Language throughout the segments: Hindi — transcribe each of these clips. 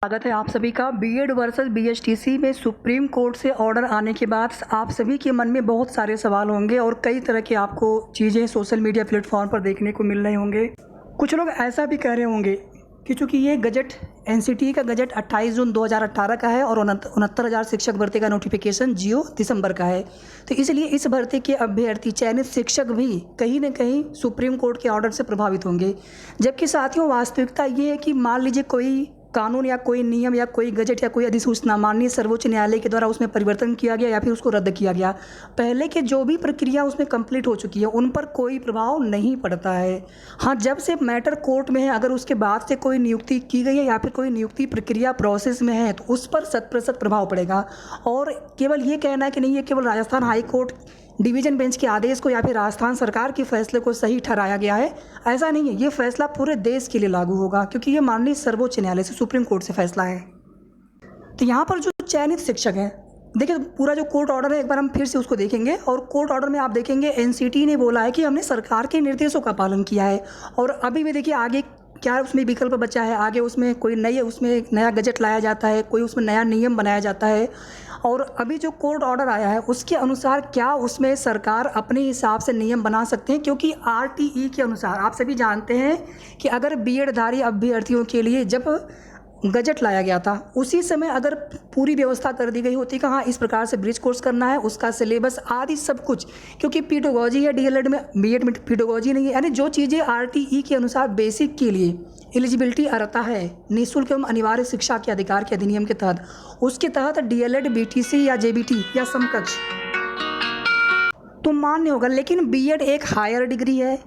स्वागत है आप सभी का। बीएड वर्सेस बीएचटीसी में सुप्रीम कोर्ट से ऑर्डर आने के बाद आप सभी के मन में बहुत सारे सवाल होंगे और कई तरह की आपको चीज़ें सोशल मीडिया प्लेटफॉर्म पर देखने को मिल रहे होंगे। कुछ लोग ऐसा भी कह रहे होंगे कि चूँकि ये गजट एनसीटी का गजट 28 जून 2018 का है और 69,000 शिक्षक भर्ती का नोटिफिकेशन 0 दिसंबर का है, तो इसलिए इस भर्ती के अभ्यर्थी चयनित शिक्षक भी कहीं न कहीं सुप्रीम कोर्ट के ऑर्डर से प्रभावित होंगे। जबकि साथियों, वास्तविकता ये है कि मान लीजिए कोई कानून या कोई नियम या कोई गजट या कोई अधिसूचना माननीय सर्वोच्च न्यायालय के द्वारा उसमें परिवर्तन किया गया या फिर उसको रद्द किया गया, पहले के जो भी प्रक्रिया उसमें कंप्लीट हो चुकी है उन पर कोई प्रभाव नहीं पड़ता है। हाँ, जब से मैटर कोर्ट में है, अगर उसके बाद से कोई नियुक्ति की गई है या फिर कोई नियुक्ति प्रक्रिया प्रोसेस में है तो उस पर 100% प्रभाव पड़ेगा। और केवल ये कहना है कि नहीं, ये केवल Rajasthan high court division bench के आदेश को या फिर राजस्थान सरकार के फैसले को सही ठहराया गया है, ऐसा नहीं है। ये फैसला पूरे देश के लिए लागू होगा क्योंकि ये माननीय सर्वोच्च न्यायालय से सुप्रीम कोर्ट से फैसला है। तो यहाँ पर जो चयनित शिक्षक हैं, देखिए पूरा जो कोर्ट ऑर्डर है एक बार हम फिर से उसको देखेंगे। और कोर्ट ऑर्डर में आप देखेंगे एनसीटी ने बोला है कि हमने सरकार के निर्देशों का पालन किया है। और अभी भी देखिए आगे क्या उसमें विकल्प बचा है, आगे उसमें कोई एक नया गजट लाया जाता है, कोई उसमें नया नियम बनाया जाता है। और अभी जो कोर्ट ऑर्डर आया है उसके अनुसार क्या उसमें सरकार अपने हिसाब से नियम बना सकते हैं, क्योंकि आरटीई के अनुसार आप सभी जानते हैं कि अगर बीएडधारी अभ्यर्थियों के लिए जब गजट लाया गया था उसी समय अगर पूरी व्यवस्था कर दी गई होती कि हाँ इस प्रकार से ब्रिज कोर्स करना है, उसका सिलेबस आदि सब कुछ, क्योंकि पीडोगॉजी है डीएलएड में, बीएड में पीडोगॉजी नहीं है, यानी जो चीज़ें आरटीई के अनुसार बेसिक के लिए एलिजिबिलिटी अर्हता है निःशुल्क एवं अनिवार्य शिक्षा के अधिकार के अधिनियम के तहत, उसके तहत डीएलएड बीटीसी या जेबीटी या समकक्ष तो मान्य होगा। लेकिन बीएड एक हायर डिग्री है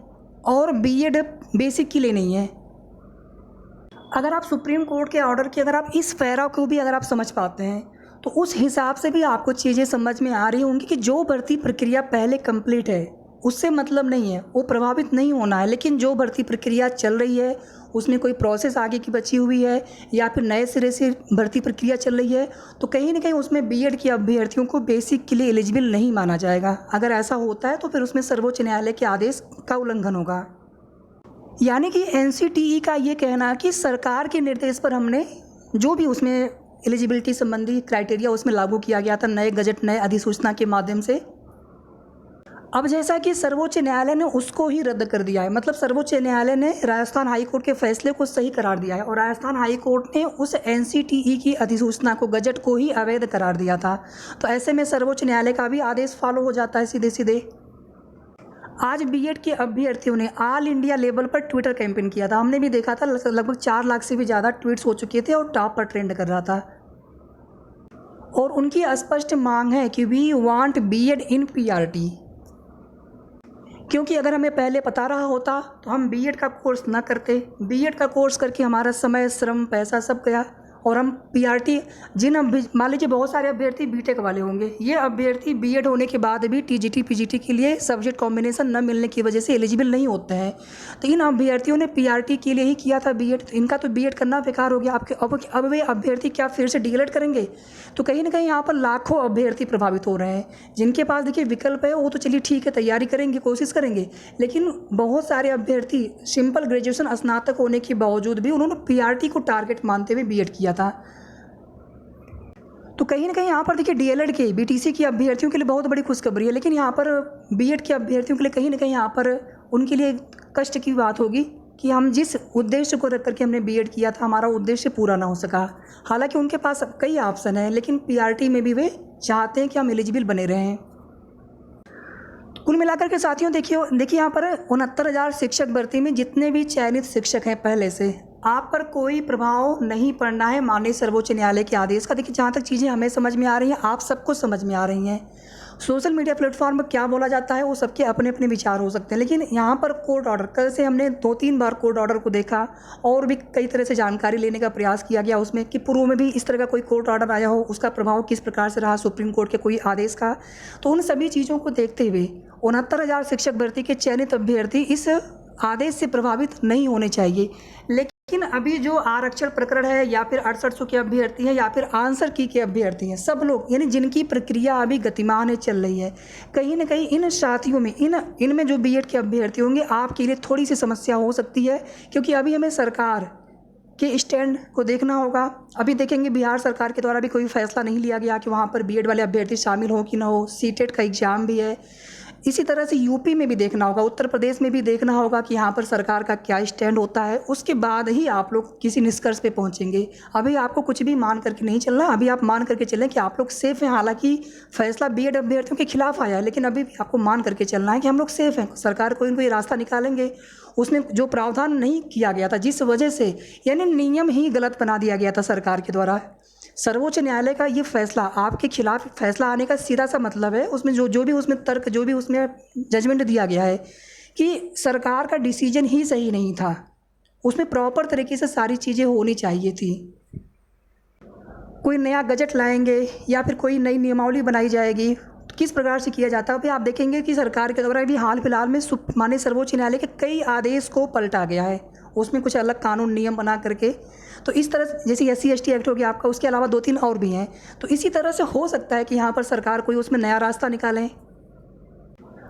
और बीएड बेसिक के लिए नहीं है। अगर आप सुप्रीम कोर्ट के ऑर्डर की अगर आप इस पैरा को भी अगर आप समझ पाते हैं तो उस हिसाब से भी आपको चीज़ें समझ में आ रही होंगी कि जो भर्ती प्रक्रिया पहले कंप्लीट है उससे मतलब नहीं है, वो प्रभावित नहीं होना है। लेकिन जो भर्ती प्रक्रिया चल रही है उसमें कोई प्रोसेस आगे की बची हुई है या फिर नए सिरे से भर्ती प्रक्रिया चल रही है तो कहीं ना कहीं उसमें बीएड के अभ्यर्थियों को बेसिक के लिए एलिजिबल नहीं माना जाएगा। अगर ऐसा होता है तो फिर उसमें सर्वोच्च न्यायालय के आदेश का उल्लंघन होगा। यानी कि एनसीटीई का ये कहना कि सरकार के निर्देश पर हमने जो भी उसमें एलिजिबिलिटी संबंधी क्राइटेरिया उसमें लागू किया गया था नए गजट नए अधिसूचना के माध्यम से, अब जैसा कि सर्वोच्च न्यायालय ने उसको ही रद्द कर दिया है। मतलब सर्वोच्च न्यायालय ने राजस्थान हाई कोर्ट के फैसले को सही करार दिया है और राजस्थान हाई कोर्ट ने उस एनसीटीई की अधिसूचना को गजट को ही अवैध करार दिया था। तो ऐसे में सर्वोच्च न्यायालय का भी आदेश फॉलो हो जाता है सीधे सीधे। आज बीएड के अभ्यर्थियों ने ऑल इंडिया लेवल पर ट्विटर कैंपेन किया था, हमने भी देखा था, लगभग 4 लाख से भी ज़्यादा ट्वीट्स हो चुके थे और टॉप पर ट्रेंड कर रहा था। और उनकी स्पष्ट मांग है कि we want BEd in PRT, क्योंकि अगर हमें पहले पता रहा होता तो हम बीएड का कोर्स ना करते। बीएड का कोर्स करके हमारा समय श्रम पैसा सब गया और हम पीआरटी मान लीजिए बहुत सारे अभ्यर्थी बीटेक वाले होंगे, ये अभ्यर्थी बीएड होने के बाद भी टीजीटी पीजीटी के लिए सब्जेक्ट कॉम्बिनेशन न मिलने की वजह से एलिजिबल नहीं होते हैं। तो इन अभ्यर्थियों ने पीआरटी के लिए ही किया था बीएड, तो इनका तो बीएड करना बेकार हो गया। अब वे अभ्यर्थी क्या फिर से डीएलएड करेंगे? तो कहीं ना कहीं यहाँ पर लाखों अभ्यर्थी प्रभावित हो रहे हैं। जिनके पास देखिए विकल्प है वो तो चलिए ठीक है, तैयारी करेंगे, कोशिश करेंगे, लेकिन बहुत सारे अभ्यर्थी सिंपल ग्रेजुएशन स्नातक होने के बावजूद भी उन्होंने पीआरटी को टारगेट मानते हुए बीएड किया था। तो कहीं ना कहीं यहाँ पर देखिए डीएलएड के बीटीसी की अभ्यर्थियों के लिए बहुत बड़ी खुशखबरी है, लेकिन यहाँ पर बीएड के अभ्यर्थियों के लिए कहीं ना कहीं यहाँ पर उनके लिए कष्ट की बात होगी कि हम जिस उद्देश्य को रख करके हमने बीएड किया था हमारा उद्देश्य पूरा ना हो सका। हालांकि उनके पास कई ऑप्शन हैं, लेकिन पीआरटी में भी वे चाहते हैं कि हम एलिजिबल बने रहें। कुल मिलाकर के साथियों देखिए यहाँ पर 69,000 शिक्षक भर्ती में जितने भी चयनित शिक्षक हैं पहले से, आप पर कोई प्रभाव नहीं पड़ना है माननीय सर्वोच्च न्यायालय के आदेश का। देखिए जहाँ तक चीज़ें हमें समझ में आ रही हैं आप सबको समझ में आ रही हैं। सोशल मीडिया प्लेटफॉर्म पर क्या बोला जाता है वो सबके अपने अपने विचार हो सकते हैं, लेकिन यहाँ पर कोर्ट ऑर्डर, कल से हमने 2-3 बार कोर्ट ऑर्डर को देखा और भी कई तरह से जानकारी लेने का प्रयास किया गया उसमें कि पूर्व में भी इस तरह का कोई कोर्ट ऑर्डर आया हो, उसका प्रभाव किस प्रकार से रहा सुप्रीम कोर्ट के कोई आदेश का। तो उन सभी चीज़ों को देखते हुए 69,000 शिक्षक भर्ती के चयनित अभ्यर्थी इस आदेश से प्रभावित नहीं होने चाहिए। लेकिन अभी जो आरक्षण प्रकरण है या फिर 6800 के अभ्यर्थी हैं या फिर आंसर की के अभ्यर्थी हैं, सब लोग यानी जिनकी प्रक्रिया अभी गतिमान है, चल रही है, कहीं ना कहीं इन साथियों में इनमें जो बीएड के अभ्यर्थी होंगे आपके लिए थोड़ी सी समस्या हो सकती है, क्योंकि अभी हमें सरकार के स्टैंड को देखना होगा। अभी देखेंगे बिहार सरकार के द्वारा भी कोई फैसला नहीं लिया गया कि वहाँ पर बीएड वाले अभ्यर्थी शामिल हो कि ना हो। सीटेट का एग्ज़ाम भी है। इसी तरह से यूपी में भी देखना होगा, उत्तर प्रदेश में भी देखना होगा कि यहाँ पर सरकार का क्या स्टैंड होता है। उसके बाद ही आप लोग किसी निष्कर्ष पे पहुँचेंगे। अभी आपको कुछ भी मान करके नहीं चलना। अभी आप मान करके चलें कि आप लोग सेफ़ हैं। हालांकि फैसला बीएड अभ्यर्थियों के खिलाफ आया है, लेकिन अभी भी आपको मान करके चलना है कि हम लोग सेफ़ हैं। सरकार कोई ना कोई रास्ता निकालेंगे। उसमें जो प्रावधान नहीं किया गया था, जिस वजह से यानी नियम ही गलत बना दिया गया था सरकार के द्वारा। सर्वोच्च न्यायालय का ये फैसला, आपके खिलाफ फैसला आने का सीधा सा मतलब है, उसमें जो भी उसमें तर्क, जो भी उसमें जजमेंट दिया गया है कि सरकार का डिसीजन ही सही नहीं था। उसमें प्रॉपर तरीके से सारी चीज़ें होनी चाहिए थी। कोई नया गजट लाएंगे या फिर कोई नई नियमावली बनाई जाएगी, किस प्रकार से किया जाता है। अभी आप देखेंगे कि सरकार के द्वारा भी हाल फिलहाल में माननीय सर्वोच्च न्यायालय के कई आदेश को पलटा गया है। उसमें कुछ अलग कानून नियम बना करके, तो इस तरह जैसे SC/ST एक्ट हो गया आपका, उसके अलावा 2-3 और भी हैं। तो इसी तरह से हो सकता है कि यहाँ पर सरकार कोई उसमें नया रास्ता निकालें।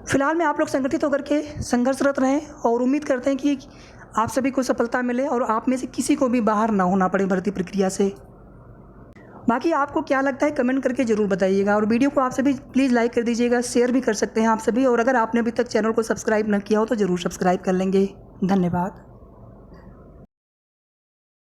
फिलहाल में आप लोग संगठित होकर के संघर्षरत रहें और उम्मीद करते हैं कि आप सभी को सफलता मिले और आप में से किसी को भी बाहर ना होना पड़े भर्ती प्रक्रिया से। बाकी आपको क्या लगता है कमेंट करके ज़रूर बताइएगा, और वीडियो को आप सभी प्लीज़ लाइक कर दीजिएगा, शेयर भी कर सकते हैं आप सभी। और अगर आपने अभी तक चैनल को सब्सक्राइब न किया हो तो ज़रूर सब्सक्राइब कर लेंगे। धन्यवाद।